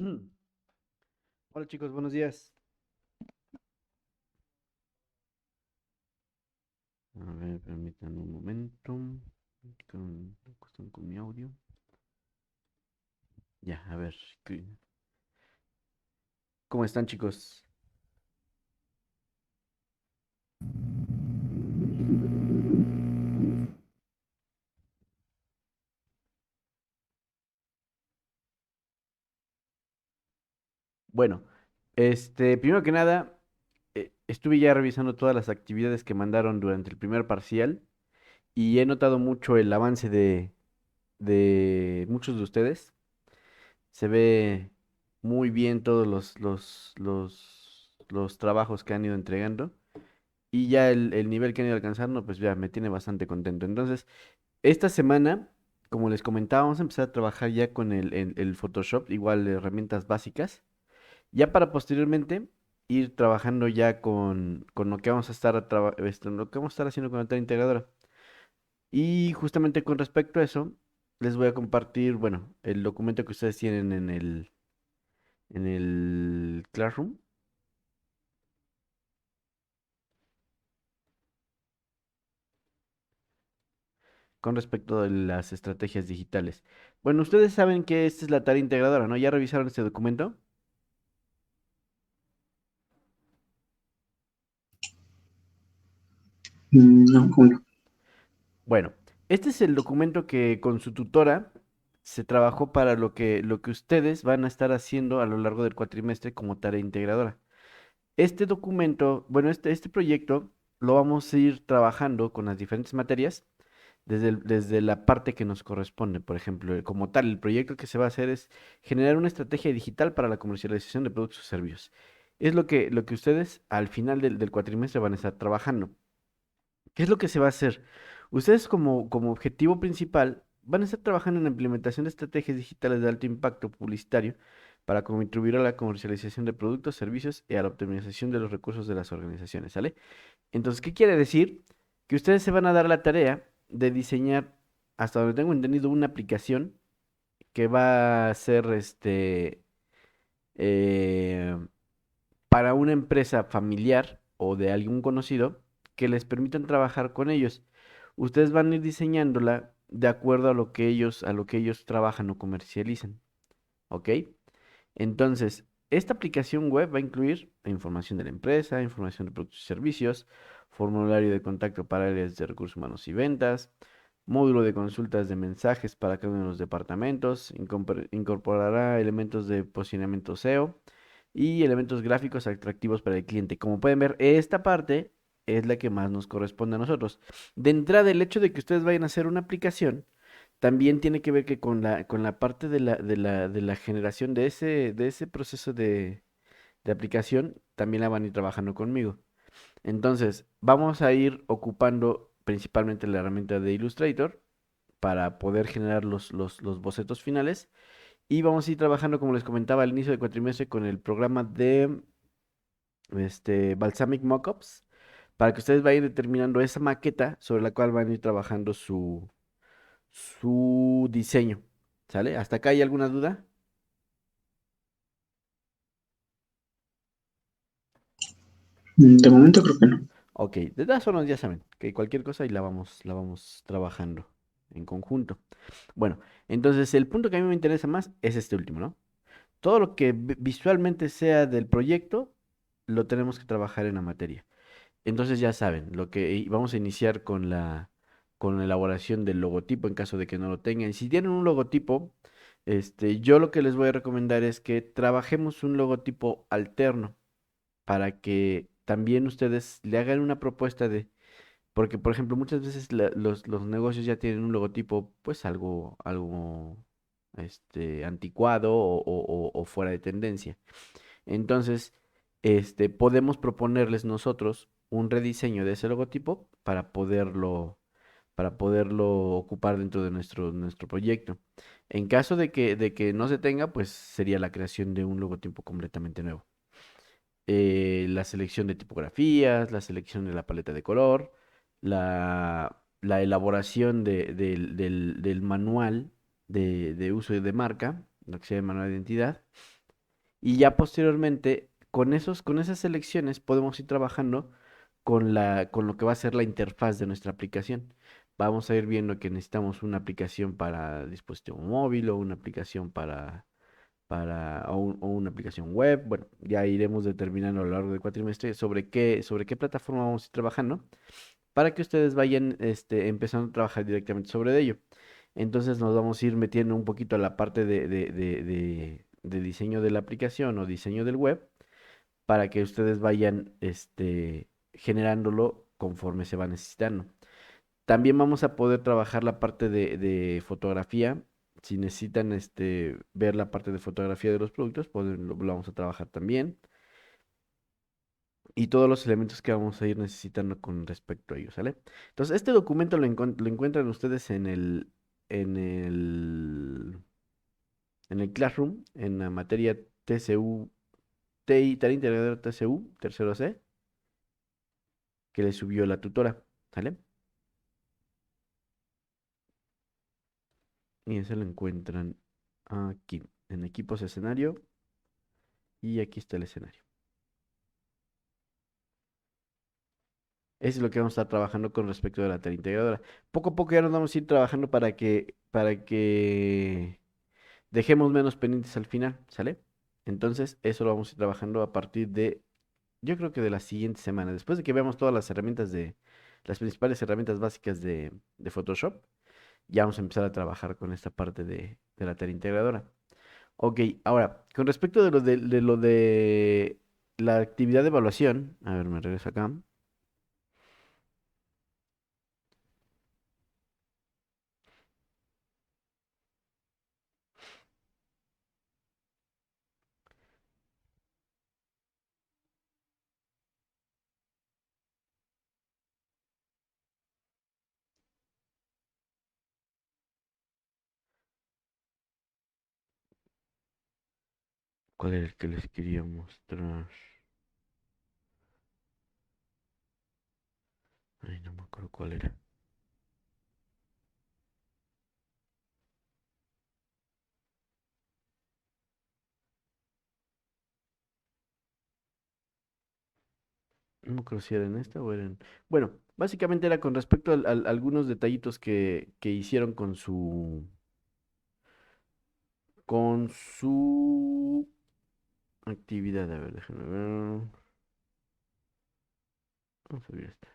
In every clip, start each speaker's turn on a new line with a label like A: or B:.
A: Hola chicos, buenos días. A ver, permítanme un momento. Cuestión con mi audio. Ya, a ver. ¿Cómo están chicos? Bueno, primero que nada, estuve ya revisando todas las actividades que mandaron durante el primer parcial y he notado mucho el avance de muchos de ustedes. Se ve muy bien todos los trabajos que han ido entregando. Y ya el nivel que han ido alcanzando, pues ya me tiene bastante contento. Entonces, esta semana, como les comentaba, vamos a empezar a trabajar ya con el Photoshop, igual herramientas básicas, ya para posteriormente ir trabajando ya con lo que vamos a estar, lo que vamos a estar haciendo con la tarea integradora. Y justamente con respecto a eso, les voy a compartir, bueno, el documento que ustedes tienen en el Classroom con respecto a las estrategias digitales. Bueno, ustedes saben que esta es la tarea integradora, ¿no? ¿Ya revisaron este documento?
B: No, ¿cómo no?
A: Bueno, este es el documento que con su tutora se trabajó para lo que ustedes van a estar haciendo a lo largo del cuatrimestre como tarea integradora. Este documento, bueno, este proyecto lo vamos a ir trabajando con las diferentes materias desde la parte que nos corresponde. Por ejemplo, como tal, el proyecto que se va a hacer es generar una estrategia digital para la comercialización de productos o servicios. Es lo que ustedes al final del cuatrimestre van a estar trabajando. ¿Qué es lo que se va a hacer? Ustedes como objetivo principal van a estar trabajando en la implementación de estrategias digitales de alto impacto publicitario para contribuir a la comercialización de productos, servicios y a la optimización de los recursos de las organizaciones, ¿sale? Entonces, ¿qué quiere decir? Que ustedes se van a dar la tarea de diseñar, hasta donde tengo entendido, una aplicación que va a ser eh, para una empresa familiar o de algún conocido que les permitan trabajar con ellos. Ustedes van a ir diseñándola de acuerdo a lo que ellos trabajan o comercializan, ¿ok? Entonces, esta aplicación web va a incluir la información de la empresa, información de productos y servicios, formulario de contacto para áreas de recursos humanos y ventas, módulo de consultas de mensajes para cada uno de los departamentos, incorporará elementos de posicionamiento SEO y elementos gráficos atractivos para el cliente. Como pueden ver, esta parte es la que más nos corresponde a nosotros. De entrada, el hecho de que ustedes vayan a hacer una aplicación también tiene que ver que con la parte de la generación de ese proceso de aplicación, también la van a ir trabajando conmigo. Entonces, vamos a ir ocupando principalmente la herramienta de Illustrator para poder generar los bocetos finales. Y vamos a ir trabajando, como les comentaba al inicio del cuatrimestre, con el programa de Balsamic Mockups, para que ustedes vayan determinando esa maqueta sobre la cual van a ir trabajando su diseño. ¿Sale? ¿Hasta acá hay alguna duda?
B: De momento creo que no.
A: Ok, de todas formas ya saben que cualquier cosa ahí la vamos trabajando en conjunto. Bueno, entonces el punto que a mí me interesa más es este último, ¿no? Todo lo que visualmente sea del proyecto, lo tenemos que trabajar en la materia. Entonces ya saben, vamos a iniciar con la elaboración del logotipo en caso de que no lo tengan. Si tienen un logotipo, yo lo que les voy a recomendar es que trabajemos un logotipo alterno para que también ustedes le hagan una propuesta porque por ejemplo muchas veces los negocios ya tienen un logotipo pues algo anticuado o fuera de tendencia. Entonces, podemos proponerles nosotros un rediseño de ese logotipo para poderlo ocupar dentro de nuestro proyecto. En caso de que no se tenga, pues sería la creación de un logotipo completamente nuevo. La selección de tipografías, la selección de la paleta de color, la elaboración del manual de uso y de marca, lo que se llama manual de identidad, Y ya posteriormente, con esas selecciones podemos ir trabajando con lo que va a ser la interfaz de nuestra aplicación. Vamos a ir viendo que necesitamos una aplicación para dispositivo móvil o una aplicación o una aplicación web. Bueno, ya iremos determinando a lo largo del cuatrimestre sobre qué plataforma vamos a ir trabajando para que ustedes vayan empezando a trabajar directamente sobre ello. Entonces nos vamos a ir metiendo un poquito a la parte de diseño de la aplicación o diseño del web para que ustedes vayan generándolo conforme se va necesitando. También vamos a poder trabajar la parte de fotografía. Si necesitan ver la parte de fotografía de los productos, pues lo vamos a trabajar también. Y todos los elementos que vamos a ir necesitando con respecto a ellos, ¿sale? Entonces, este documento lo encuentran ustedes en en el Classroom, en la materia TCU, TI, Tarea Integradora TCU, tercero C, que le subió la tutora, ¿sale? Y ese lo encuentran aquí, en equipos escenario, y aquí está el escenario. Eso es lo que vamos a estar trabajando con respecto de la tarea integradora. Poco a poco ya nos vamos a ir trabajando para que dejemos menos pendientes al final, ¿sale? Entonces, eso lo vamos a ir trabajando a partir yo creo que de la siguiente semana. Después de que veamos todas las herramientas las principales herramientas básicas de Photoshop, ya vamos a empezar a trabajar con esta parte de la tarea integradora. Ok, ahora, con respecto de lo de la actividad de evaluación, a ver, me regreso acá. ¿Cuál era el que les quería mostrar? Ay, no me acuerdo cuál era. No me acuerdo si era en esta o era en... Bueno, básicamente era con respecto a algunos detallitos que hicieron con su actividad. A ver, déjenme ver. Vamos a ver esta.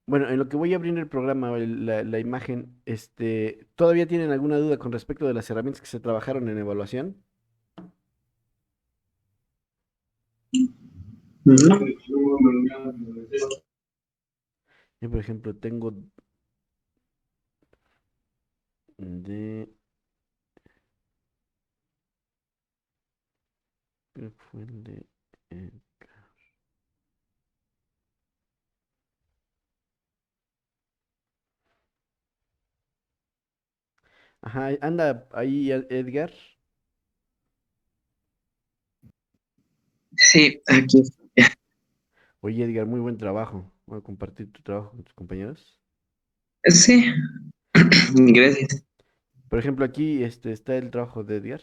A: Bueno, en lo que voy abriendo el programa, la imagen, ¿todavía tienen alguna duda con respecto de las herramientas que se trabajaron en evaluación?
B: No,
A: Yo, por ejemplo, tengo de... ¿Qué fue el de... eh, Ajá, anda ahí Edgar.
B: sí, aquí está.
A: Oye, Edgar, muy buen trabajo. Voy a compartir tu trabajo con tus compañeros.
B: Sí, gracias.
A: Por ejemplo, aquí está el trabajo de Edgar.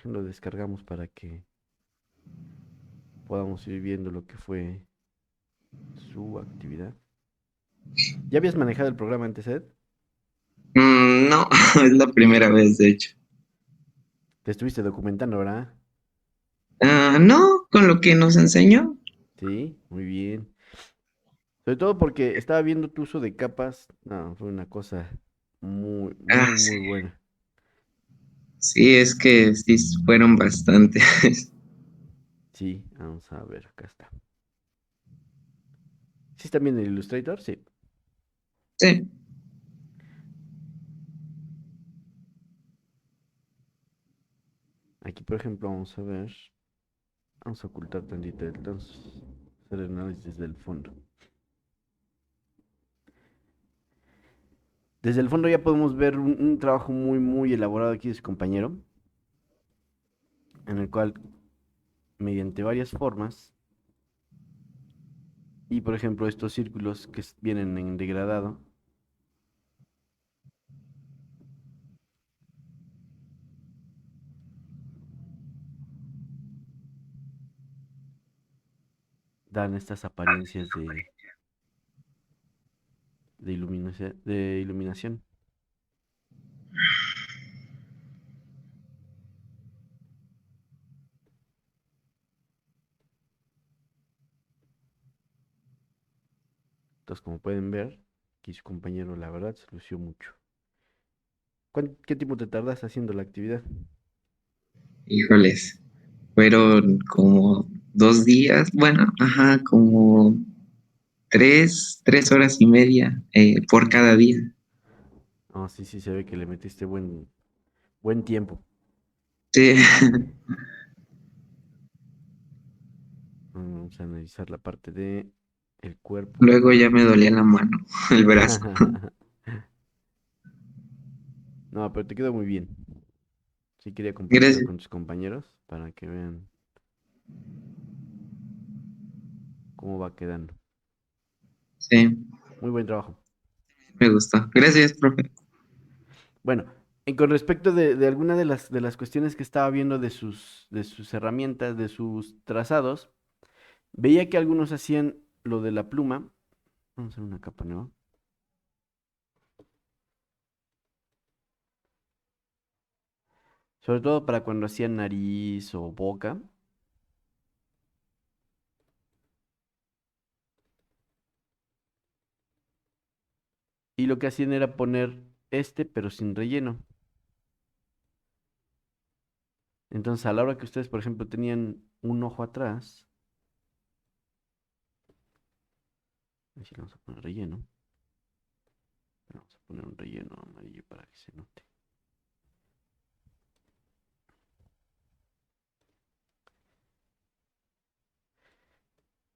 A: Lo descargamos para que podamos ir viendo lo que fue su actividad. ¿Ya habías manejado el programa antes, Ed?
B: No, es la primera vez, de hecho.
A: Te estuviste documentando, ¿verdad?
B: No, con lo que nos enseñó.
A: Sí, muy bien. Sobre todo porque estaba viendo tu uso de capas. No, fue una cosa muy, muy,
B: Sí,
A: muy buena.
B: sí, es que sí fueron bastantes.
A: Sí, vamos a ver, acá está. ¿Sí está bien el Illustrator? Sí.
B: Sí,
A: Aquí, por ejemplo, vamos a ver. Vamos a ocultar tantito. Entonces, hacer el análisis del fondo. Desde el fondo ya podemos ver un trabajo muy, muy elaborado aquí de su compañero, en el cual, mediante varias formas, y por ejemplo estos círculos que vienen en degradado, dan estas apariencias de iluminación. Entonces, como pueden ver, aquí su compañero, la verdad, se lució mucho. ¿Qué tiempo te tardas haciendo la actividad?
B: Híjoles, fueron como 2 días, bueno, ajá, como 3 horas y media por cada día.
A: Oh, sí, sí, se ve que le metiste buen tiempo.
B: Sí,
A: Vamos a analizar la parte de el cuerpo.
B: luego ya me dolía la mano, el brazo.
A: No, pero te quedó muy bien. Sí quería compartirlo
B: Gracias.
A: con tus compañeros para que vean cómo va quedando.
B: Sí,
A: Muy buen trabajo.
B: me gustó. Gracias, profe.
A: Bueno, con respecto de alguna de las cuestiones que estaba viendo de sus herramientas, de sus trazados, veía que algunos hacían lo de la pluma. Vamos a hacer una capa nueva. Sobre todo para cuando hacían nariz o boca. Y lo que hacían era poner pero sin relleno. Entonces, a la hora que ustedes, por ejemplo, tenían un ojo atrás, así le vamos a poner relleno. Vamos a poner un relleno amarillo para que se note.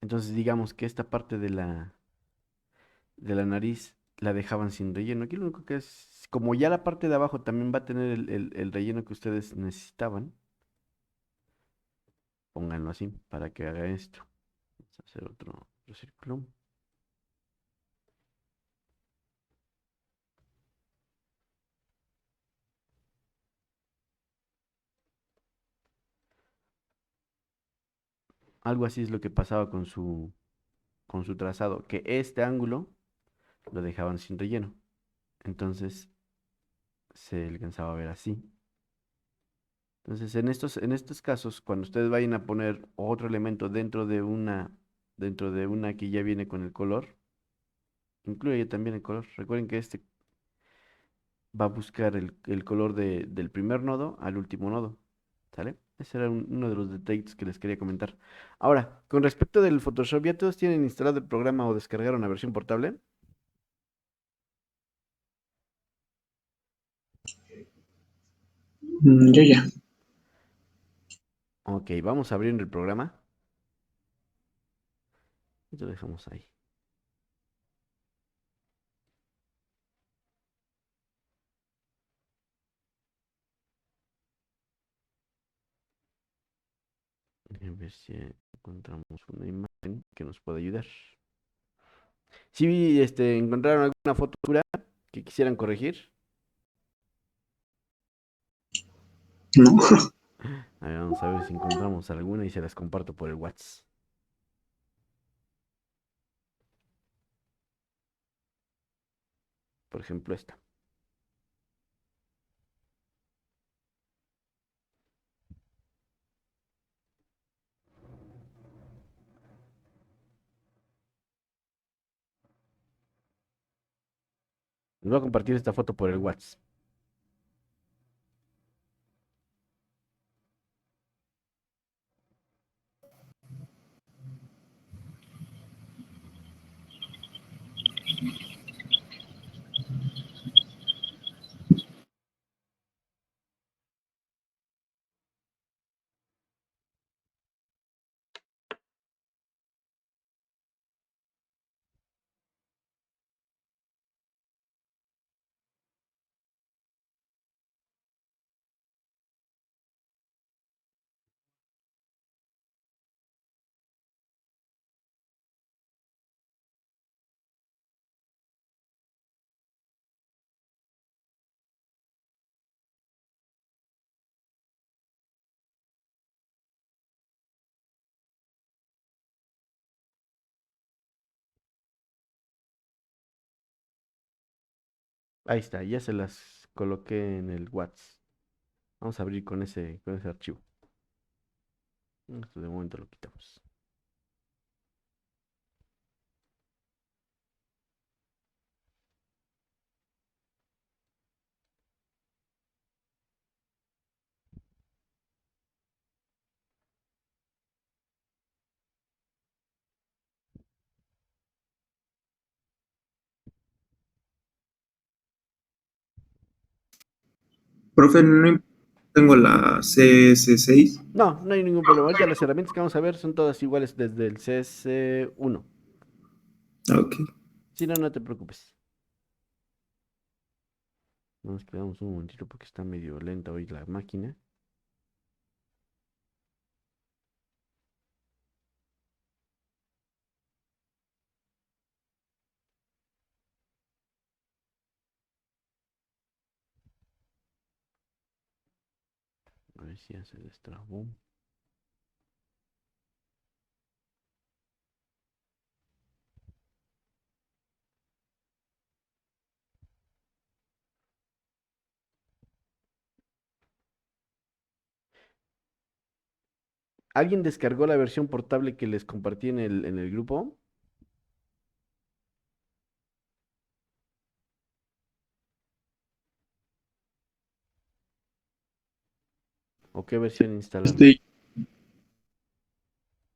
A: Entonces, digamos que esta parte de la nariz la dejaban sin relleno. Aquí lo único que es, como ya la parte de abajo también va a tener el relleno que ustedes necesitaban, pónganlo así para que haga esto. Vamos a hacer otro círculo. Algo así es lo que pasaba con su trazado, que este ángulo lo dejaban sin relleno. Entonces se alcanzaba a ver así. Entonces, en estos casos, cuando ustedes vayan a poner otro elemento dentro de una que ya viene con el color, incluye también el color. Recuerden que este va a buscar el color del primer nodo al último nodo. ¿Sale? Ese era uno de los detalles que les quería comentar. Ahora, con respecto del Photoshop, ¿ya todos tienen instalado el programa o descargaron la versión portable?
B: Yo ya.
A: Ok, vamos a abrir el programa y lo dejamos ahí. A ver si encontramos una imagen que nos pueda ayudar. Si encontraron alguna foto oscura que quisieran corregir,
B: No.
A: a ver, vamos a ver si encontramos alguna y se las comparto por el WhatsApp. Por ejemplo, esta. Les voy a compartir esta foto por el WhatsApp. Ahí está, ya se las coloqué en el WhatsApp. Vamos a abrir con ese archivo. Esto de momento lo quitamos.
C: Profe, no tengo la CS6.
A: No, no hay ningún problema. Ahorita las herramientas que vamos a ver son todas iguales desde el CS1.
C: Ok.
A: Si no, no te preocupes. Nos quedamos un momentito porque está medio lenta hoy la máquina. A ver si ya se destrabó. ¿Alguien descargó la versión portable que les compartí en el grupo? ¿O qué versión instalaron?
C: Este,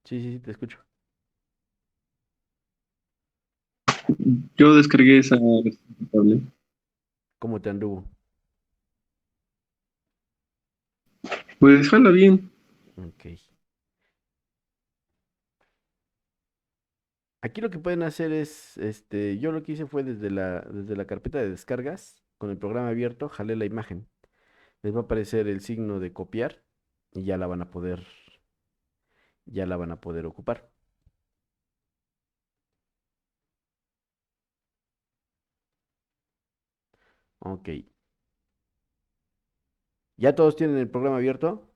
A: Sí, sí, sí, te escucho.
C: yo descargué esa versión portable.
A: ¿Cómo te anduvo?
C: Pues jala bien.
A: Ok. Aquí lo que pueden hacer es, yo lo que hice fue desde la carpeta de descargas, con el programa abierto, jalé la imagen. Les va a aparecer el signo de copiar y ya la van a poder ocupar. Ok. ¿Ya todos tienen el programa abierto?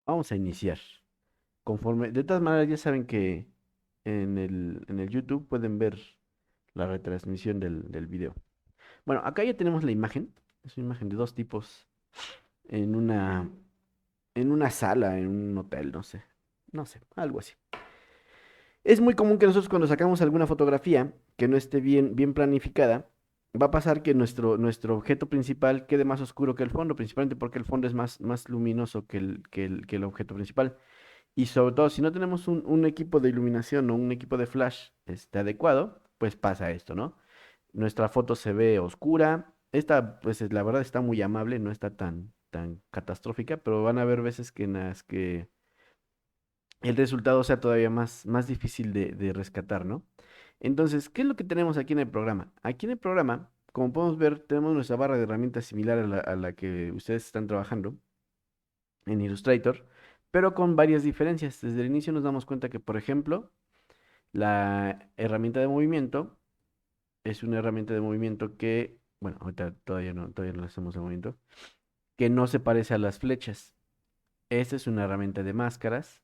A: Vamos a iniciar. Conforme, de todas maneras, ya saben que en el YouTube pueden ver la retransmisión del video. Bueno, acá ya tenemos la imagen. Es una imagen de dos tipos en en una sala, en un hotel, no sé. No sé, algo así. Es muy común que nosotros cuando sacamos alguna fotografía que no esté bien planificada, va a pasar que nuestro objeto principal quede más oscuro que el fondo, principalmente porque el fondo es más luminoso que el objeto principal. Y sobre todo, si no tenemos un equipo de iluminación o un equipo de flash adecuado, pues pasa esto, ¿no? Nuestra foto se ve oscura. Esta, pues la verdad está muy amable, no está tan catastrófica, pero van a haber veces que en las que el resultado sea todavía más difícil de rescatar, ¿no? Entonces, ¿qué es lo que tenemos aquí en el programa? Aquí en el programa, como podemos ver, tenemos nuestra barra de herramientas similar a la que ustedes están trabajando en Illustrator, pero con varias diferencias. Desde el inicio nos damos cuenta que, por ejemplo, la herramienta de movimiento es una herramienta de movimiento que, bueno, ahorita todavía no le hacemos el movimiento, que no se parece a las flechas. Esta es una herramienta de máscaras,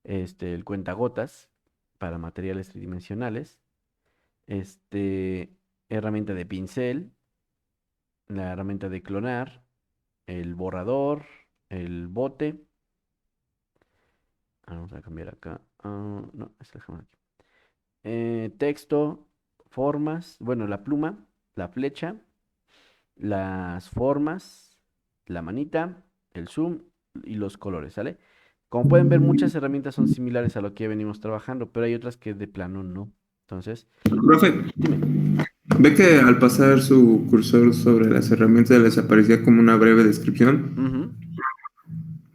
A: el cuentagotas para materiales tridimensionales, este, herramienta de pincel, la herramienta de clonar, el borrador, el bote. Vamos a cambiar acá. No, esta dejamos aquí. Texto, formas, bueno, la pluma, la flecha, las formas, la manita, el zoom y los colores, ¿sale? Como pueden ver, muchas herramientas son similares a lo que ya venimos trabajando, pero hay otras que de plano no. Entonces,
C: Profe,
A: dime.
C: ve que al pasar su cursor sobre las herramientas les aparecía como una breve descripción.
A: Ujú.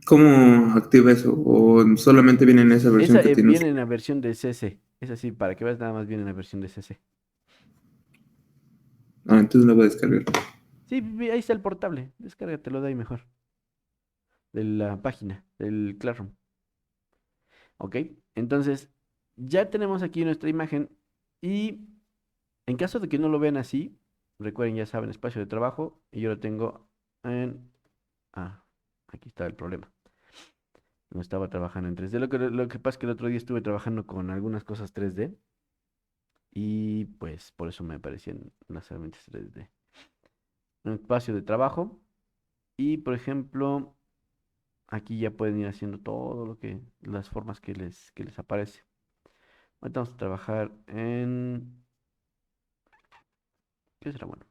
C: ¿Cómo activa eso? ¿O solamente viene en esa versión
A: Esa
C: que tiene
A: viene
C: usted?
A: en la versión de CC. Es así, para que veas, nada más viene en la versión de CC.
C: Ah, entonces la voy a descargar.
A: Sí, ahí está el portable. Descárgatelo de ahí mejor. de la página, del Classroom. ¿Ok? Entonces, ya tenemos aquí nuestra imagen y en caso de que no lo vean así, recuerden, ya saben, espacio de trabajo y yo lo tengo en... Ah, aquí está el problema. No estaba trabajando en 3D. Lo que pasa es que el otro día estuve trabajando con algunas cosas 3D y pues por eso me aparecían las herramientas 3D. Un espacio de trabajo y por ejemplo, aquí ya pueden ir haciendo todo las formas que les aparece. Ahorita vamos a trabajar en, ¿qué será bueno?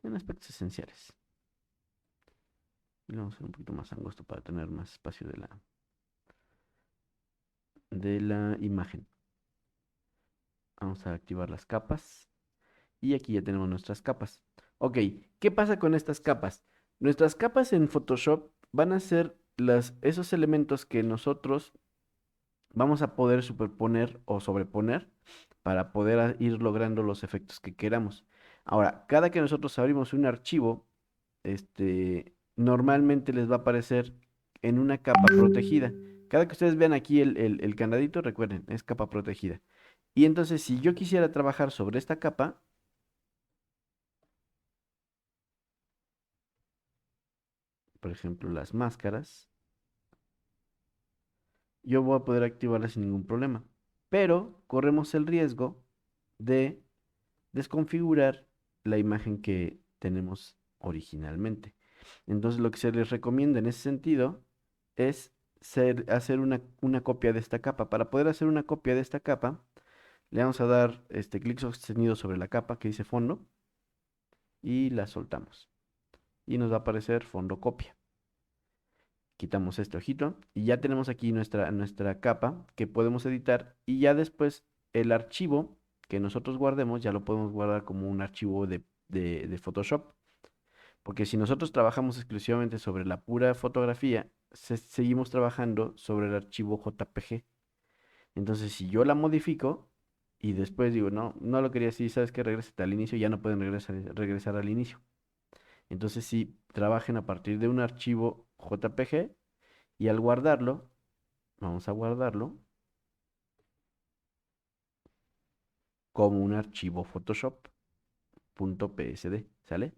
A: En aspectos esenciales. Y lo vamos a hacer un poquito más angosto para tener más espacio de la imagen. Vamos a activar las capas. Y aquí ya tenemos nuestras capas. Ok, ¿qué pasa con estas capas? Nuestras capas en Photoshop van a ser esos elementos que nosotros vamos a poder superponer o sobreponer para poder ir logrando los efectos que queramos. Ahora, cada que nosotros abrimos un archivo, normalmente les va a aparecer en una capa protegida. Cada que ustedes vean aquí el candadito, recuerden, es capa protegida. Y entonces, si yo quisiera trabajar sobre esta capa, por ejemplo, las máscaras, yo voy a poder activarlas sin ningún problema. Pero corremos el riesgo de desconfigurar la imagen que tenemos originalmente. Entonces, lo que se les recomienda en ese sentido es hacer una copia de esta capa. Para poder hacer una copia de esta capa, le vamos a dar clic sostenido sobre la capa que dice fondo y la soltamos. Y nos va a aparecer fondo copia. Quitamos este ojito y ya tenemos aquí nuestra capa que podemos editar y ya después el archivo que nosotros guardemos ya lo podemos guardar como un archivo de Photoshop. Porque si nosotros trabajamos exclusivamente sobre la pura fotografía, seguimos trabajando sobre el archivo JPG. Entonces, si yo la modifico y después digo, no, no lo quería así, sabes que regresa al inicio, ya no pueden regresar al inicio. Entonces, si trabajen a partir de un archivo JPG y al guardarlo, vamos a guardarlo como un archivo Photoshop.psd, ¿sale?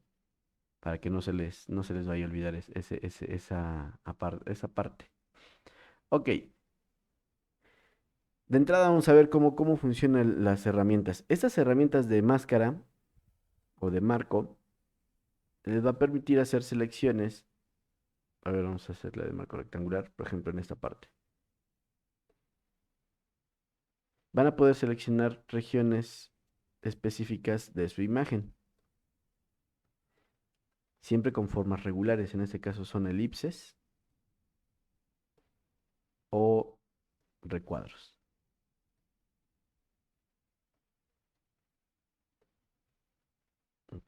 A: Para que no se les vaya a olvidar esa parte. Ok, de entrada vamos a ver cómo funcionan las herramientas. Estas herramientas de máscara o de marco les va a permitir hacer selecciones. A ver, vamos a hacer la de marco rectangular, por ejemplo, en esta parte. Van a poder seleccionar regiones específicas de su imagen, siempre con formas regulares. En este caso son elipses o recuadros.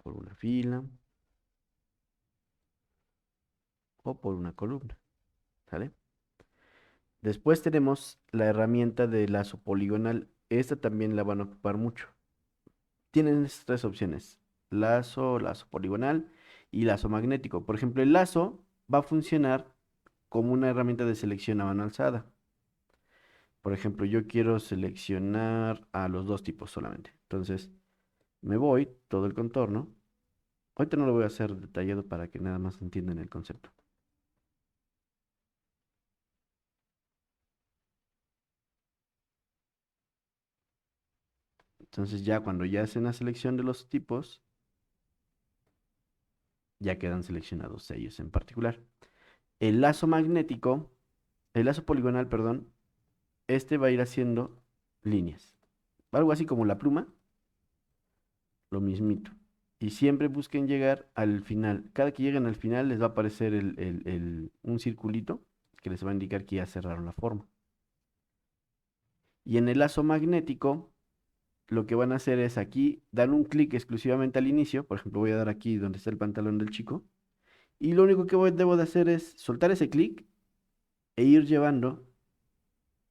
A: Por una fila o por una columna, ¿sale? Después tenemos la herramienta de lazo poligonal. Esta también la van a ocupar mucho. Tienen estas tres opciones: lazo poligonal y lazo magnético. Por ejemplo, el lazo va a funcionar como una herramienta de selección a mano alzada. Por ejemplo, yo quiero seleccionar a los dos tipos solamente. Entonces, me voy todo el contorno. Ahorita no lo voy a hacer detallado para que nada más entiendan el concepto. Entonces, ya cuando ya hacen la selección de los tipos, ya quedan seleccionados ellos en particular. El lazo magnético, el lazo poligonal, perdón, va a ir haciendo líneas. Algo así como la pluma, lo mismito. Y siempre busquen llegar al final. Cada que lleguen al final les va a aparecer un circulito que les va a indicar que ya cerraron la forma. Y en el lazo magnético, lo que van a hacer es aquí dar un clic exclusivamente al inicio. Por ejemplo, voy a dar aquí donde está el pantalón del chico. Y lo único que debo de hacer es soltar ese clic e ir llevando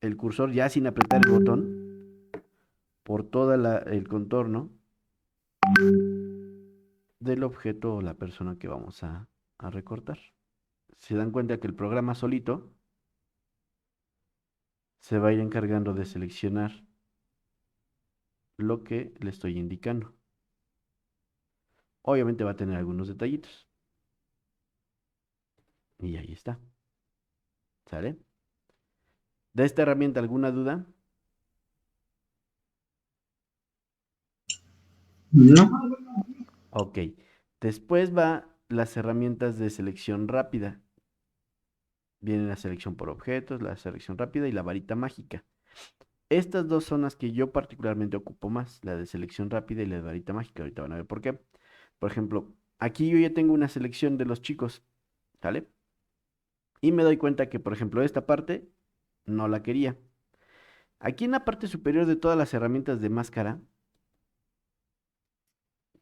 A: el cursor ya sin apretar el botón por todo el contorno del objeto o la persona que vamos a recortar. se dan cuenta que el programa solito se va a ir encargando de seleccionar lo que le estoy indicando. Obviamente va a tener algunos detallitos. Y ahí está. ¿Sale? ¿De esta herramienta alguna duda?
B: No.
A: Ok. Después va las herramientas de selección rápida. Viene la selección por objetos, la selección rápida y la varita mágica. Estas dos son las que yo particularmente ocupo más, la de selección rápida y la de varita mágica. Ahorita van a ver por qué. Por ejemplo, aquí yo ya tengo una selección de los chicos, ¿sale? Y me doy cuenta que, por ejemplo, esta parte no la quería. Aquí en la parte superior de todas las herramientas de máscara,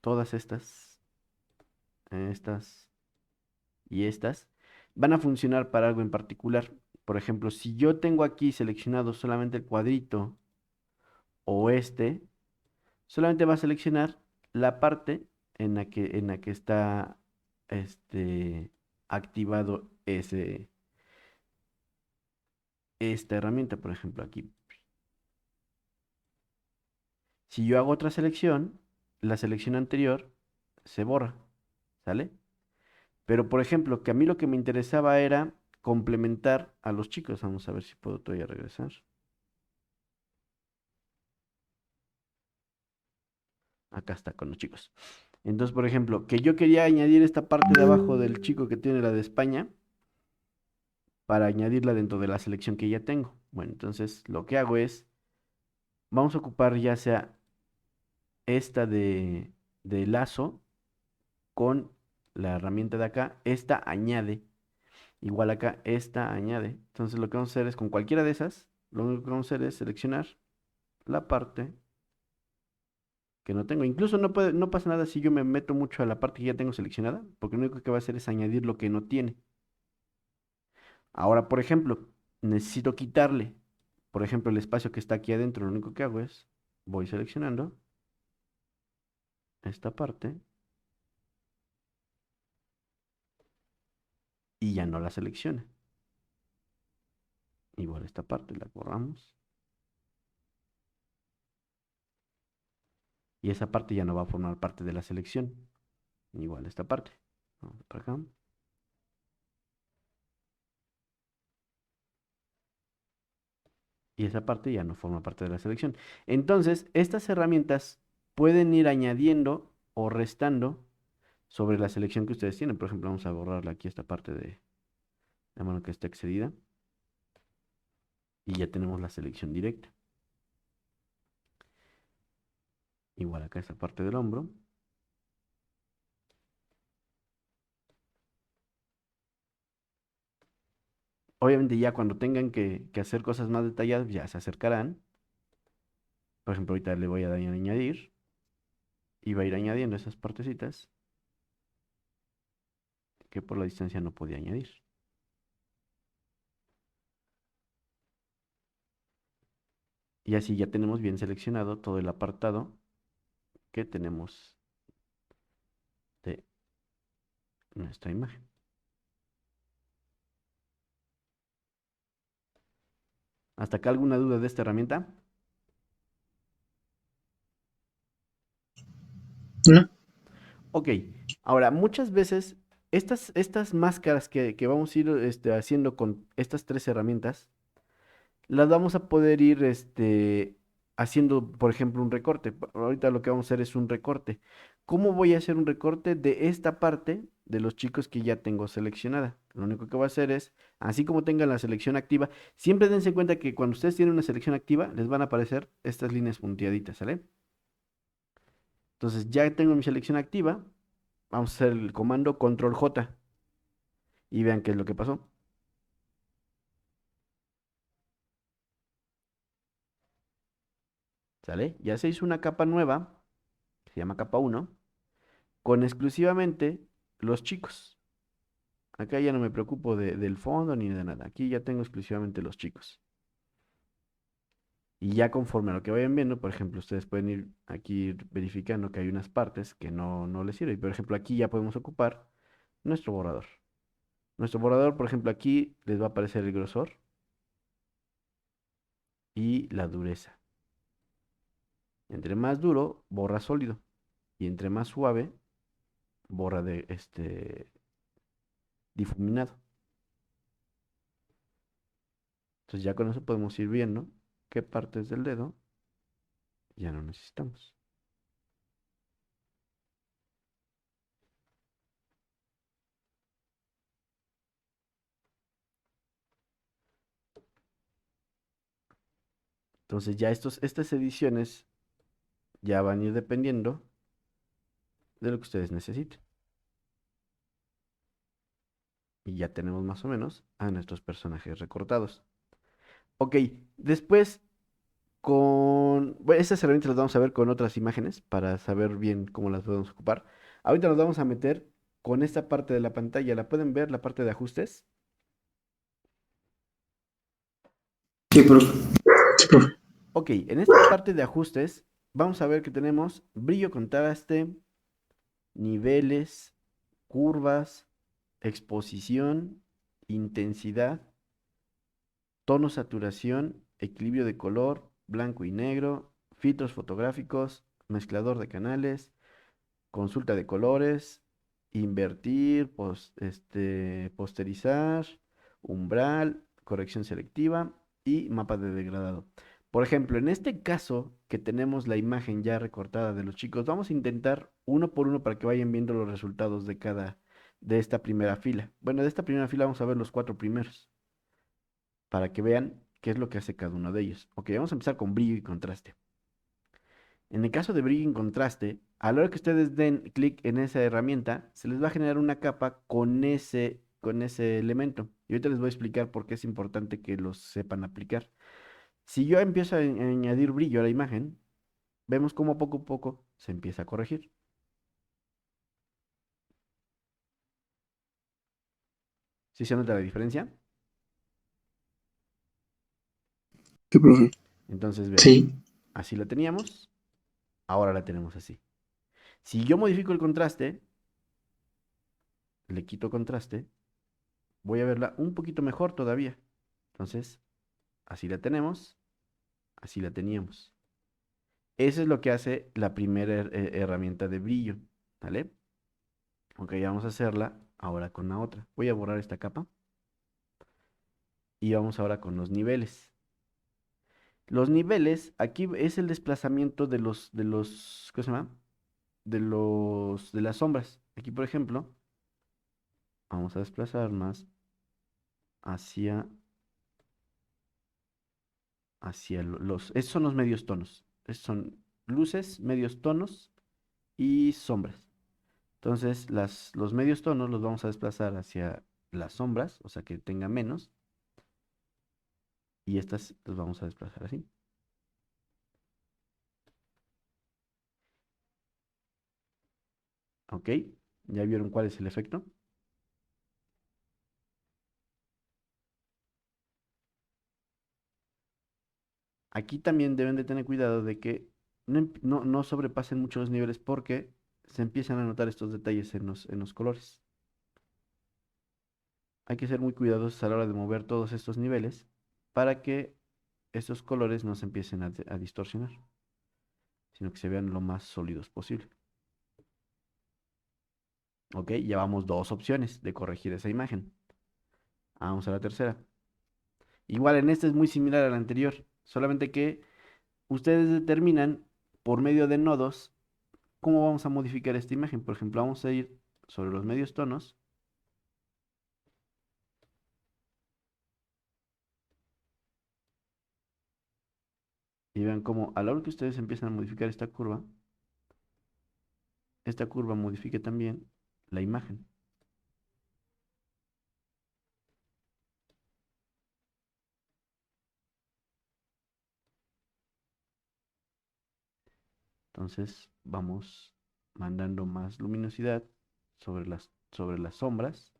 A: todas estas y estas, van a funcionar para algo en particular. Por ejemplo, si yo tengo aquí seleccionado solamente el cuadrito o solamente va a seleccionar la parte en la que está activado esta herramienta, por ejemplo, aquí. Si yo hago otra selección, la selección anterior se borra, ¿sale? Pero, por ejemplo, que a mí lo que me interesaba era complementar a los chicos. Vamos a ver si puedo todavía regresar. Acá está con los chicos. Entonces, por ejemplo, que yo quería añadir esta parte de abajo del chico que tiene la de España para añadirla dentro de la selección que ya tengo. Bueno, entonces lo que hago es, vamos a ocupar ya sea esta de lazo con la herramienta de acá. Esta añade, igual acá, esta añade. Entonces lo que vamos a hacer es con cualquiera de esas, lo único que vamos a hacer es seleccionar la parte que no tengo. Incluso no pasa nada si yo me meto mucho a la parte que ya tengo seleccionada, porque lo único que va a hacer es añadir lo que no tiene. Ahora, por ejemplo, necesito quitarle, por ejemplo, el espacio que está aquí adentro. Lo único que hago es, voy seleccionando esta parte y ya no la selecciona. Igual esta parte la borramos. Y esa parte ya no va a formar parte de la selección. Igual esta parte. Vamos para acá. Y esa parte ya no forma parte de la selección. Entonces, estas herramientas pueden ir añadiendo o restando sobre la selección que ustedes tienen. Por ejemplo, vamos a borrarle aquí esta parte de la mano que está excedida. Y ya tenemos la selección directa. Igual acá esta parte del hombro. Obviamente ya cuando tengan que hacer cosas más detalladas, ya se acercarán. Por ejemplo, ahorita le voy a dar a añadir. Y va a ir añadiendo esas partecitas que por la distancia no podía añadir. Y así ya tenemos bien seleccionado todo el apartado que tenemos de nuestra imagen. ¿Hasta acá alguna duda de esta herramienta?
B: No.
A: Ok, ahora muchas veces estas máscaras que vamos a ir haciendo con estas tres herramientas, las vamos a poder ir haciendo, por ejemplo, un recorte. Ahorita lo que vamos a hacer es un recorte. ¿Cómo voy a hacer un recorte de esta parte de los chicos que ya tengo seleccionada? Lo único que voy a hacer es, así como tengan la selección activa, siempre dense cuenta que cuando ustedes tienen una selección activa, les van a aparecer estas líneas punteaditas, ¿sale? Entonces ya tengo mi selección activa, vamos a hacer el comando control J y vean qué es lo que pasó. ¿Sale? Ya se hizo una capa nueva, que se llama capa 1, con exclusivamente los chicos. Acá ya no me preocupo del fondo ni de nada. Aquí ya tengo exclusivamente los chicos. Y ya conforme a lo que vayan viendo, por ejemplo, ustedes pueden ir aquí verificando que hay unas partes que no les sirven. Por ejemplo, aquí ya podemos ocupar nuestro borrador. Nuestro borrador, por ejemplo, aquí les va a aparecer el grosor y la dureza. Entre más duro, borra sólido. Y entre más suave, borra de difuminado. Entonces ya con eso podemos ir viendo qué partes del dedo ya no necesitamos. Entonces ya estas ediciones ya van a ir dependiendo de lo que ustedes necesiten. Y ya tenemos más o menos a nuestros personajes recortados. Ok, después bueno, estas herramientas las vamos a ver con otras imágenes para saber bien cómo las podemos ocupar. Ahorita nos vamos a meter con esta parte de la pantalla. ¿La pueden ver, la parte de ajustes?
C: Sí, profe.
B: Sí, profe.
A: Ok, en esta parte de ajustes vamos a ver que tenemos brillo, contraste, niveles, curvas, exposición, intensidad, tono, saturación, equilibrio de color, blanco y negro, filtros fotográficos, mezclador de canales, consulta de colores, invertir, posterizar, umbral, corrección selectiva y mapa de degradado. Por ejemplo, en este caso que tenemos la imagen ya recortada de los chicos, vamos a intentar uno por uno para que vayan viendo los resultados de esta primera fila. Bueno, de esta primera fila vamos a ver los cuatro primeros para que vean qué es lo que hace cada uno de ellos. Ok, vamos a empezar con brillo y contraste. En el caso de brillo y contraste, a la hora que ustedes den clic en esa herramienta, se les va a generar una capa con ese elemento. Y ahorita les voy a explicar por qué es importante que los sepan aplicar. Si yo empiezo a añadir brillo a la imagen, vemos cómo poco a poco se empieza a corregir. ¿Sí se nota la diferencia?
C: Sí, profe.
A: Entonces vean,
B: Sí.
A: así la teníamos, ahora la tenemos así. Si yo modifico el contraste, le quito contraste, voy a verla un poquito mejor todavía. Entonces, así la tenemos, así la teníamos. Eso es lo que hace la primera herramienta de brillo, ¿vale? Ok, vamos a hacerla ahora con la otra. Voy a borrar esta capa y vamos ahora con los niveles. Los niveles, aquí es el desplazamiento ¿qué se llama? De las sombras. Aquí, por ejemplo, vamos a desplazar más hacia, estos son los medios tonos. Estos son luces, medios tonos y sombras. Entonces, los medios tonos los vamos a desplazar hacia las sombras, o sea que tenga menos, y estas los vamos a desplazar así. ¿Ok? ¿Ya vieron cuál es el efecto? Aquí también deben de tener cuidado de que no sobrepasen mucho los niveles porque se empiezan a notar estos detalles en los colores. Hay que ser muy cuidadosos a la hora de mover todos estos niveles para que estos colores no se empiecen a distorsionar, sino que se vean lo más sólidos posible. Ok, ya vamos dos opciones de corregir esa imagen. Vamos a la tercera. Igual en esta es muy similar a la anterior, solamente que ustedes determinan por medio de nodos cómo vamos a modificar esta imagen. Por ejemplo, vamos a ir sobre los medios tonos y vean cómo a la hora que ustedes empiezan a modificar esta curva modifique también la imagen. Entonces vamos mandando más luminosidad sobre las sombras.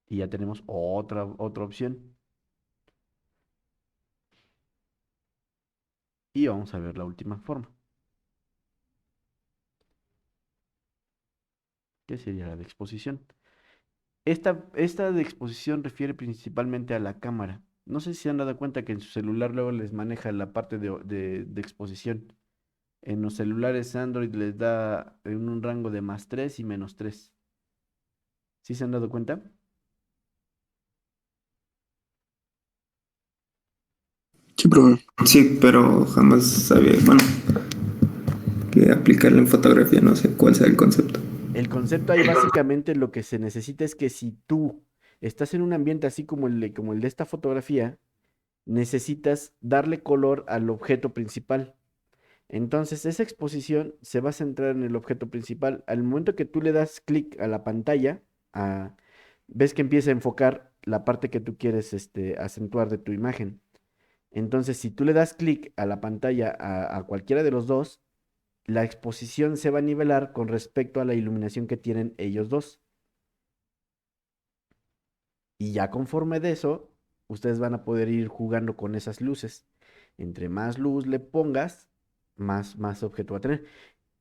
A: Y ya tenemos otra opción. Y vamos a ver la última forma, que sería la de exposición. Esta de exposición refiere principalmente a la cámara. No sé si se han dado cuenta que en su celular luego les maneja la parte de exposición. En los celulares Android les da en un rango de +3 y -3. ¿Sí se han dado cuenta?
C: Sí, sí, pero jamás sabía, bueno, que aplicarlo en fotografía, no sé cuál sea el concepto.
A: El concepto ahí básicamente lo que se necesita es que si tú estás en un ambiente así como el de esta fotografía, necesitas darle color al objeto principal. Entonces, esa exposición se va a centrar en el objeto principal. Al momento que tú le das clic a la pantalla, ves que empieza a enfocar la parte que tú quieres acentuar de tu imagen. Entonces, si tú le das clic a la pantalla a cualquiera de los dos, la exposición se va a nivelar con respecto a la iluminación que tienen ellos dos. Y ya conforme de eso, ustedes van a poder ir jugando con esas luces. Entre más luz le pongas, más objeto va a tener.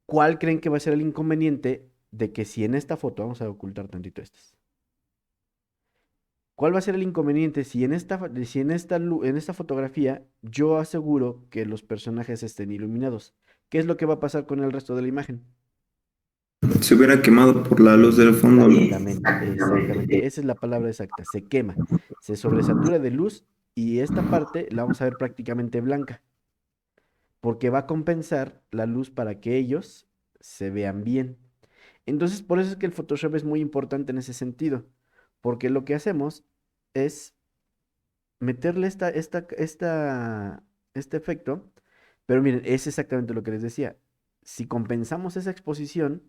A: ¿Cuál creen que va a ser el inconveniente de que si en esta foto, vamos a ocultar tantito estas? ¿Cuál va a ser el inconveniente si en esta fotografía yo aseguro que los personajes estén iluminados? ¿Qué es lo que va a pasar con el resto de la imagen?
C: Se hubiera quemado por la luz del fondo, ¿no?
A: Exactamente. Esa es la palabra exacta. Se quema, se sobresatura de luz y esta parte la vamos a ver prácticamente blanca, porque va a compensar la luz para que ellos se vean bien. Entonces, por eso es que el Photoshop es muy importante en ese sentido, porque lo que hacemos es meterle este efecto, pero miren, es exactamente lo que les decía. Si compensamos esa exposición,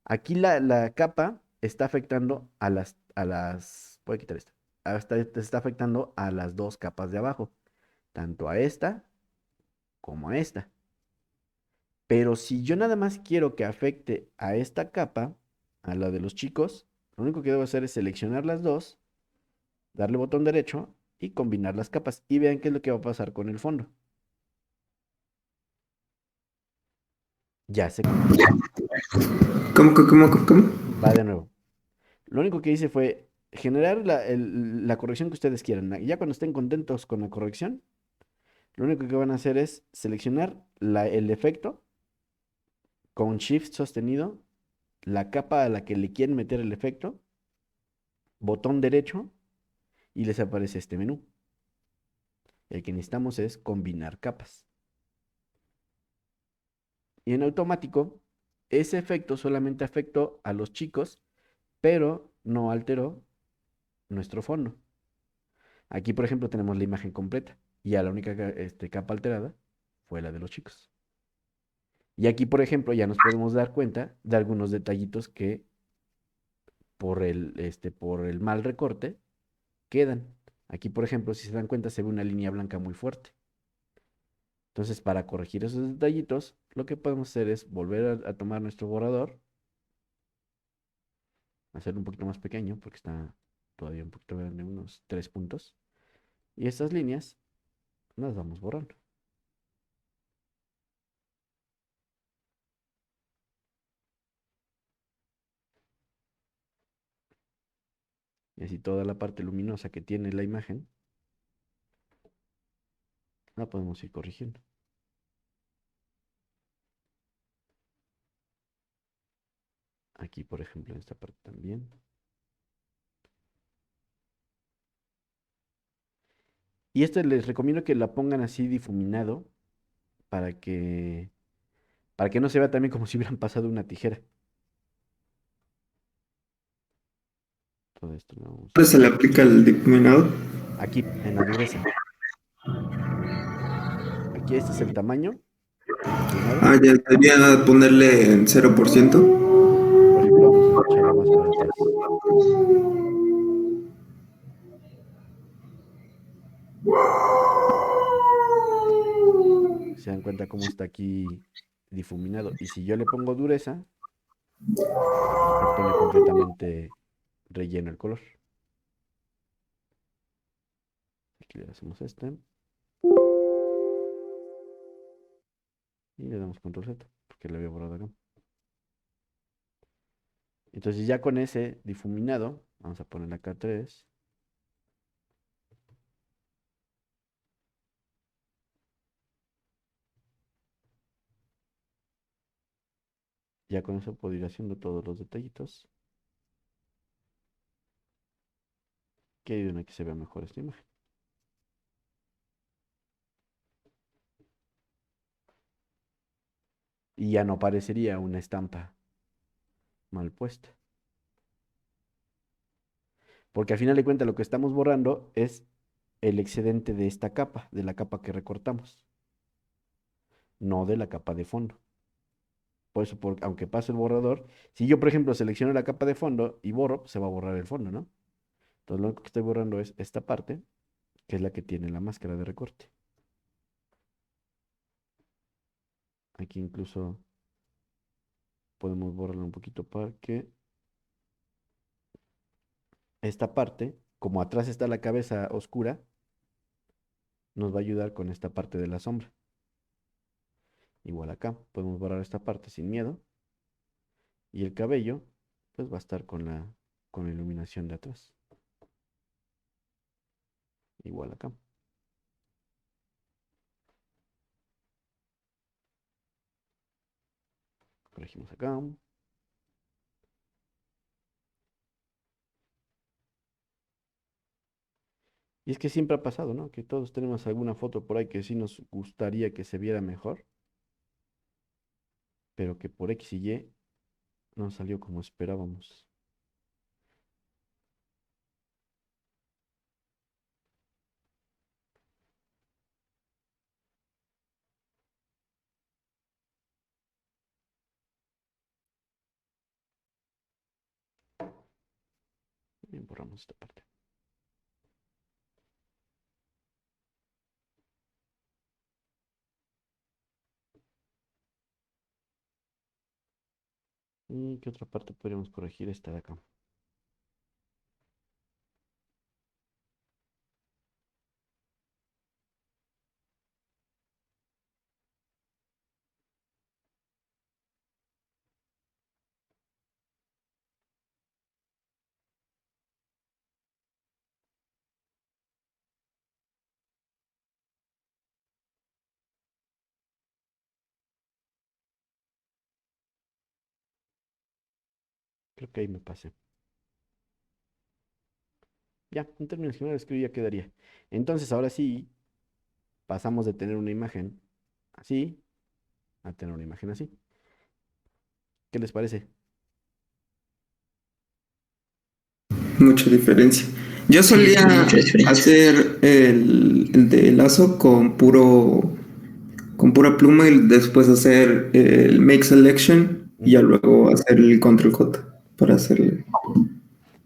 A: aquí la capa está afectando voy a quitar esto, está afectando a las dos capas de abajo, tanto a esta como a esta. Pero si yo nada más quiero que afecte a esta capa, a la de los chicos, lo único que debo hacer es seleccionar las dos, darle botón derecho y combinar las capas. Y vean qué es lo que va a pasar con el fondo. Ya se combinó.
C: ¿Cómo?
A: Va de nuevo. Lo único que hice fue generar la corrección que ustedes quieran. Ya cuando estén contentos con la corrección, lo único que van a hacer es seleccionar el efecto con Shift sostenido, la capa a la que le quieren meter el efecto, botón derecho y les aparece este menú. El que necesitamos es combinar capas. Y en automático, ese efecto solamente afectó a los chicos, pero no alteró nuestro fondo. Aquí, por ejemplo, tenemos la imagen completa y a la única capa alterada fue la de los chicos. Y aquí, por ejemplo, ya nos podemos dar cuenta de algunos detallitos que por el mal recorte quedan. Aquí, por ejemplo, si se dan cuenta, se ve una línea blanca muy fuerte. Entonces, para corregir esos detallitos, lo que podemos hacer es volver a tomar nuestro borrador, hacerlo un poquito más pequeño, porque está todavía un poquito grande, unos 3 puntos. Y estas líneas las vamos borrando. Y así toda la parte luminosa que tiene la imagen, la podemos ir corrigiendo. Aquí, por ejemplo, en esta parte también. Y esto les recomiendo que la pongan así difuminado para para que no se vea también como si hubieran pasado una tijera. Todo esto lo vamos
C: ¿Dónde se le aplica el difuminado?
A: aquí en la dureza. Aquí este es el tamaño inclinado.
C: Ah, ya debería ponerle en 0%.
A: Por ejemplo, vamos a echarlo más para atrás. Se dan cuenta cómo está aquí difuminado. Y si yo le pongo dureza, me pone completamente relleno el color. Aquí le hacemos este. Y le damos control Z, porque le había borrado acá. Entonces ya con ese difuminado, vamos a poner acá 3. Ya con eso puedo ir haciendo todos los detallitos que ayuden a que se vea mejor esta imagen. Y ya no parecería una estampa mal puesta. Porque al final de cuentas lo que estamos borrando es el excedente de esta capa, de la capa que recortamos, no de la capa de fondo. Por eso, aunque pase el borrador, si yo, por ejemplo, selecciono la capa de fondo y borro, pues se va a borrar el fondo, ¿no? Entonces lo único que estoy borrando es esta parte, que es la que tiene la máscara de recorte. Aquí incluso podemos borrarlo un poquito para que esta parte, como atrás está la cabeza oscura, nos va a ayudar con esta parte de la sombra. Igual acá, podemos borrar esta parte sin miedo. Y el cabello, pues va a estar con la iluminación de atrás. Igual acá. Corregimos acá. Y es que siempre ha pasado, ¿no? Que todos tenemos alguna foto por ahí que sí nos gustaría que se viera mejor, pero que por X y Y no salió como esperábamos. Bien, borramos esta parte. ¿Y qué otra parte podríamos corregir? Esta de acá. Creo que ahí me pasé. Ya, en términos generales creo que ya quedaría. Entonces, ahora sí, pasamos de tener una imagen así a tener una imagen así. ¿Qué les parece?
C: Mucha diferencia. Yo
B: Sí, sí, mucha
C: solía
B: diferencia.
C: hacer el de lazo con pura pluma y después hacer el make selection y ya
A: Ujú.
C: luego hacer el control J para hacerle.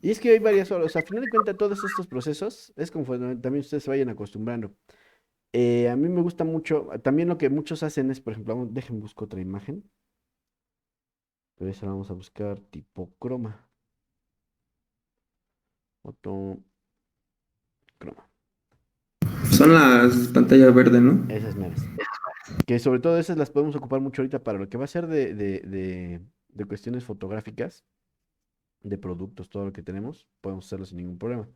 A: Y es que hay varias horas, o sea, a final de cuentas todos estos procesos es conforme también ustedes se vayan acostumbrando. A mí me gusta mucho, también lo que muchos hacen es, por ejemplo, dejen busco otra imagen, pero esa la vamos a buscar tipo croma, foto croma,
C: Son las pantallas verdes, ¿no?
A: esas meras. Que sobre todo esas las podemos ocupar mucho ahorita para lo que va a ser de cuestiones fotográficas, de productos, todo lo que tenemos, podemos hacerlo sin ningún problema.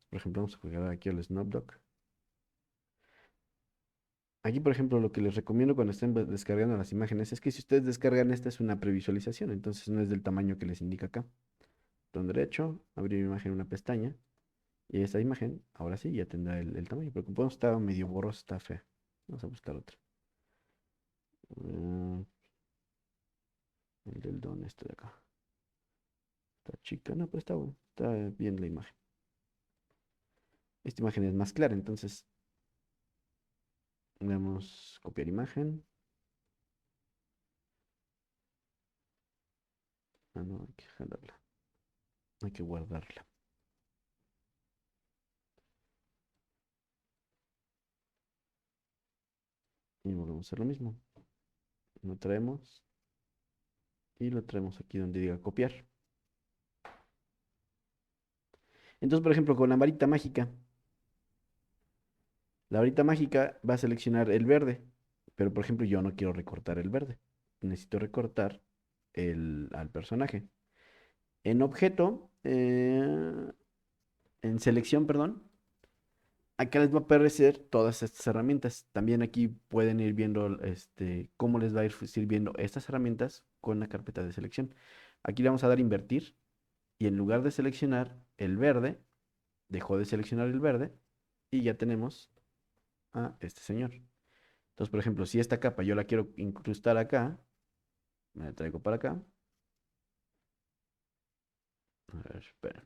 A: Por ejemplo, vamos a jugar aquí al Snapdoc. Aquí, por ejemplo, lo que les recomiendo cuando estén descargando las imágenes es que si ustedes descargan esta es una previsualización, entonces no es del tamaño que les indica acá. Botón derecho, abrir imagen en una pestaña y esta imagen, ahora sí, ya tendrá el tamaño, pero como podemos estar medio borrosa, está fea. Vamos a buscar otra. Mm, el del don este de acá. Está chica, no, pero está bueno, está bien la imagen. Esta imagen es más clara, entonces vamos a copiar imagen. Ah, no, hay que jalarla, hay que guardarla. Y volvemos a hacer lo mismo. Lo traemos y lo traemos aquí donde diga copiar. Entonces, por ejemplo, con la varita mágica va a seleccionar el verde. Pero por ejemplo, yo no quiero recortar el verde. Necesito recortar al personaje. En objeto, en selección, perdón, acá les va a aparecer todas estas herramientas. También aquí pueden ir viendo cómo les va a ir sirviendo estas herramientas con la carpeta de selección. Aquí le vamos a dar invertir y en lugar de seleccionar el verde, dejó de seleccionar el verde y ya tenemos a este señor. Entonces, por ejemplo, si esta capa yo la quiero incrustar acá, me la traigo para acá. A ver, espera.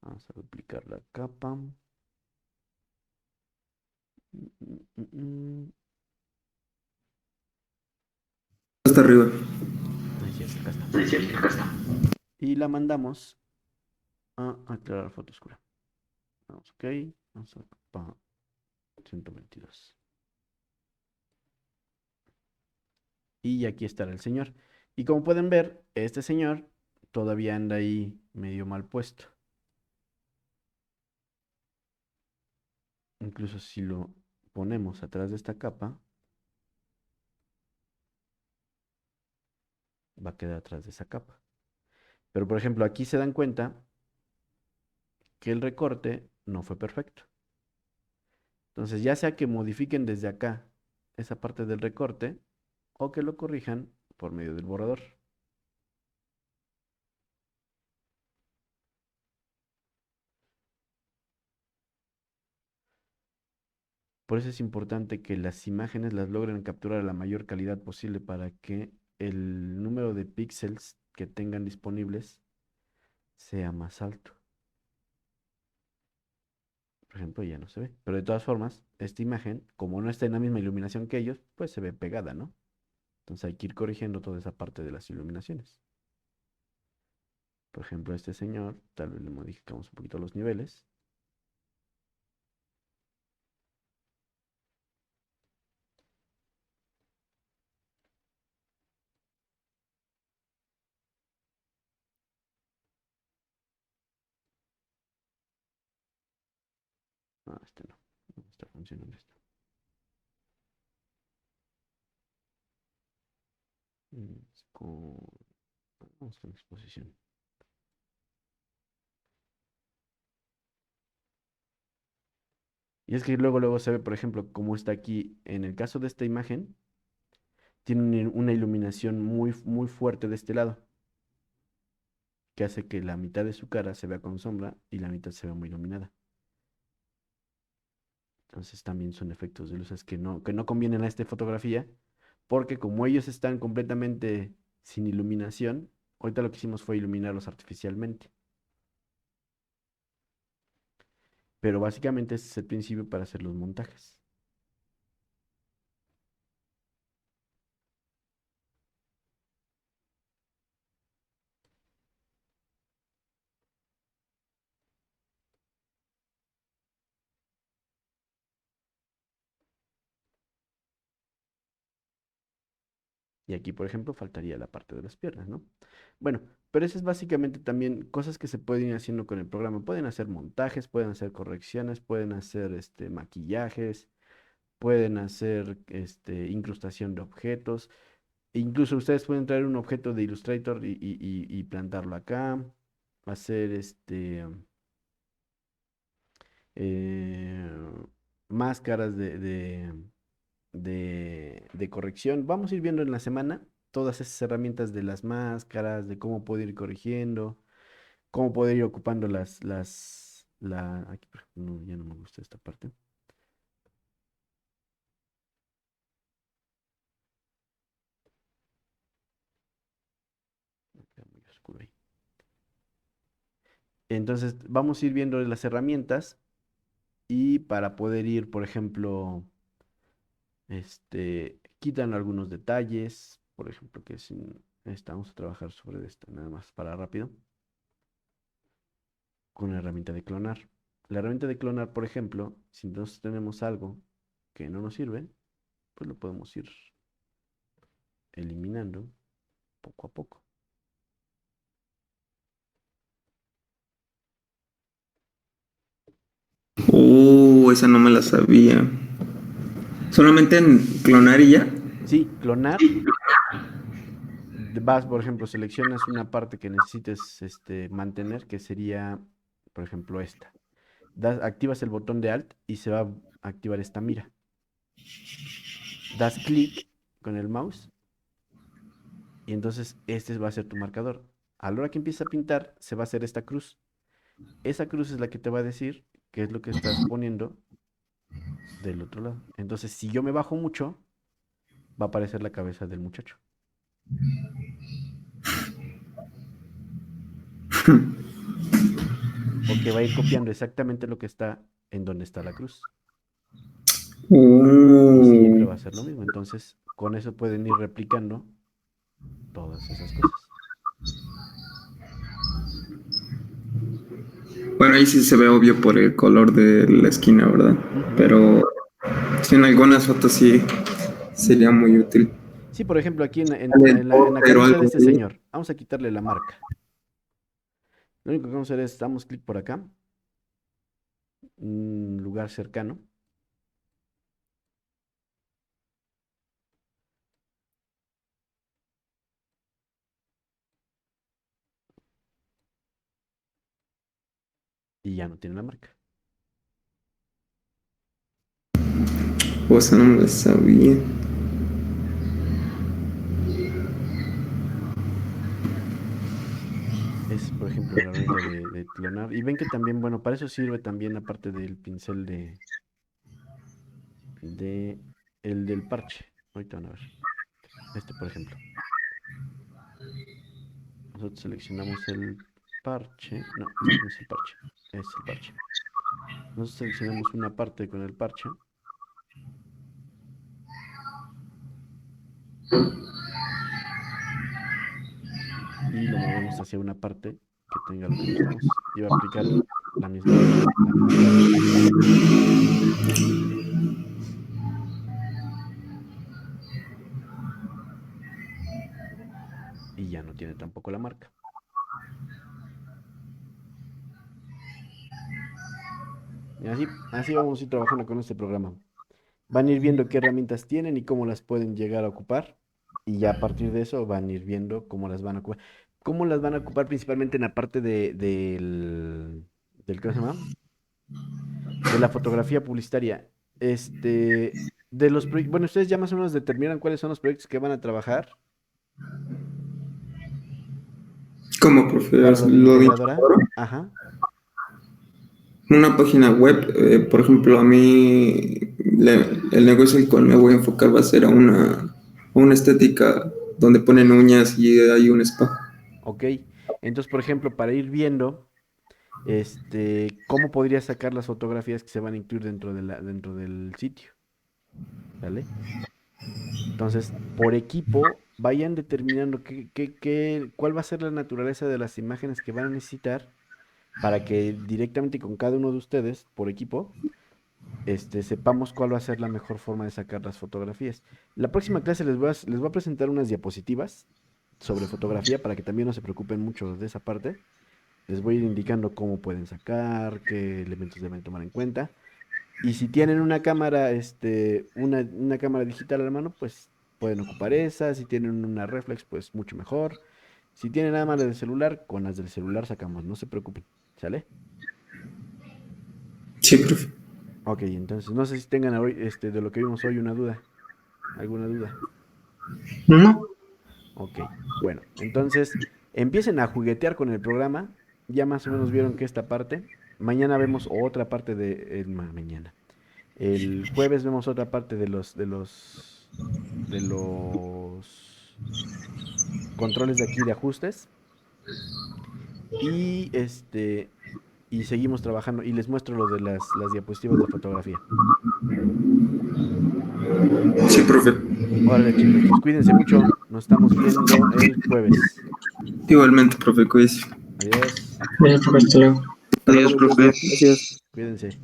A: Vamos a duplicar la capa. Mm, mm, mm, mm.
C: Hasta arriba.
A: Ahí sí es, acá está.
C: Sí, sí, acá está.
A: Y la mandamos a aclarar foto oscura. Vamos, ok. Vamos a capa 122. Y aquí estará el señor. Y como pueden ver, este señor todavía anda ahí medio mal puesto. Incluso si lo ponemos atrás de esta capa, va a quedar atrás de esa capa. Pero por ejemplo, aquí se dan cuenta que el recorte no fue perfecto. Entonces, ya sea que modifiquen desde acá esa parte del recorte o que lo corrijan por medio del borrador. Por eso es importante que las imágenes las logren capturar a la mayor calidad posible para que el número de píxeles que tengan disponibles sea más alto. Por ejemplo, ya no se ve. Pero de todas formas, esta imagen, como no está en la misma iluminación que ellos, pues se ve pegada, ¿no? Entonces hay que ir corrigiendo toda esa parte de las iluminaciones. Por ejemplo, a este señor, tal vez le modificamos un poquito los niveles. Ah, este no. No está funcionando esto. Es vamos con exposición. Y es que luego se ve, por ejemplo, cómo está aquí, en el caso de esta imagen, tiene una iluminación muy fuerte de este lado, que hace que la mitad de su cara se vea con sombra y la mitad se vea muy iluminada. Entonces también son efectos de luces que no convienen a esta fotografía, porque como ellos están completamente sin iluminación, ahorita lo que hicimos fue iluminarlos artificialmente. Pero básicamente ese es el principio para hacer los montajes. Y aquí, por ejemplo, faltaría la parte de las piernas, ¿no? Bueno, pero eso es básicamente también cosas que se pueden ir haciendo con el programa. Pueden hacer montajes, pueden hacer correcciones, pueden hacer maquillajes, pueden hacer incrustación de objetos. E incluso ustedes pueden traer un objeto de Illustrator y plantarlo acá, hacer eh, máscaras de corrección. Vamos a ir viendo en la semana todas esas herramientas de las máscaras, de cómo poder ir corrigiendo, cómo poder ir ocupando aquí, por ejemplo, ya no me gusta esta parte. Queda muy oscuro ahí. Entonces, vamos a ir viendo las herramientas y para poder ir, por ejemplo, quitan algunos detalles, por ejemplo, que si vamos a trabajar sobre esto, nada más para rápido, con la herramienta de clonar. La herramienta de clonar, por ejemplo, si nosotros tenemos algo que no nos sirve, pues lo podemos ir eliminando poco a poco.
C: Esa no me la sabía. Solamente en clonar y ya.
A: Sí, clonar. Vas, por ejemplo, seleccionas una parte que necesites mantener, que sería, por ejemplo, esta. Activas el botón de Alt y se va a activar esta mira. Das clic con el mouse y entonces este va a ser tu marcador. A la hora que empieza a pintar, se va a hacer esta cruz. Esa cruz es la que te va a decir qué es lo que estás poniendo del otro lado. Entonces, si yo me bajo mucho, va a aparecer la cabeza del muchacho. Porque va a ir copiando exactamente lo que está en donde está la cruz. Y siempre va a ser lo mismo. Entonces, con eso pueden ir replicando todas esas cosas.
C: Bueno, ahí sí se ve obvio por el color de la esquina, ¿verdad?
A: Ujú.
C: Pero sí, en algunas fotos sí sería muy útil.
A: Sí, por ejemplo, aquí
C: Sale
A: en la
C: pero
A: camisa de
C: algo
A: este
C: así.
A: señor, vamos a quitarle la marca. Lo único que vamos a hacer es, damos clic por acá, un lugar cercano. Y ya no tiene la marca.
C: O sea, no me la sabía.
A: Es, por ejemplo, la herramienta de clonar. Y ven que también, bueno, para eso sirve también, aparte del pincel de el del parche. Ahorita van a ver. Este, por ejemplo. Nosotros seleccionamos el parche. No, este no es el parche. Este es el parche. Nosotros seleccionamos una parte con el parche. Y lo movemos hacia una parte que tenga lo que buscamos. Y va a aplicar la misma lógica. Y ya no tiene tampoco la marca. Y así vamos a ir trabajando con este programa. Van a ir viendo qué herramientas tienen y cómo las pueden llegar a ocupar. Y ya a partir de eso van a ir viendo cómo las van a ocupar. Cómo las van a ocupar principalmente en la parte ¿cómo se llama? De la fotografía publicitaria. Bueno, ustedes ya más o menos determinan cuáles son los proyectos que van a trabajar
C: ¿Cómo, profe?
A: para lo de la
C: Lo de
A: integradora.
C: incubadora.
A: Ajá.
C: Una página web, por ejemplo, a mí el negocio al cual me voy a enfocar va a ser a una estética donde ponen uñas y hay un spa.
A: Ok. Entonces, por ejemplo, para ir viendo, cómo podría sacar las fotografías que se van a incluir dentro del sitio. ¿Vale? Entonces, por equipo, vayan determinando cuál va a ser la naturaleza de las imágenes que van a necesitar para que directamente con cada uno de ustedes, por equipo, sepamos cuál va a ser la mejor forma de sacar las fotografías. La próxima clase les voy a presentar unas diapositivas sobre fotografía para que también no se preocupen mucho de esa parte. Les voy a ir indicando cómo pueden sacar, qué elementos deben tomar en cuenta. Y si tienen una cámara, una cámara digital a la mano, pues pueden ocupar esa. Si tienen una reflex, pues mucho mejor. Si tienen nada más la del celular, con las del celular sacamos, no se preocupen. ¿Sale?
C: Sí, profe.
A: Ok, entonces no sé si tengan hoy, de lo que vimos hoy una duda. ¿Alguna duda?
C: No.
A: Ok, bueno, entonces empiecen a juguetear con el programa. Ya más o menos vieron que esta parte. Mañana vemos otra parte mañana. El jueves vemos otra parte de los controles de aquí de ajustes. Y y seguimos trabajando. Y les muestro lo de las diapositivas de fotografía.
C: Sí, profe.
A: Órale, chicos, pues cuídense mucho. Nos estamos viendo el jueves.
C: Igualmente, profe, cuídese.
A: Adiós.
D: Gracias, profe. Hasta luego.
C: Adiós, profe. Gracias.
A: Cuídense.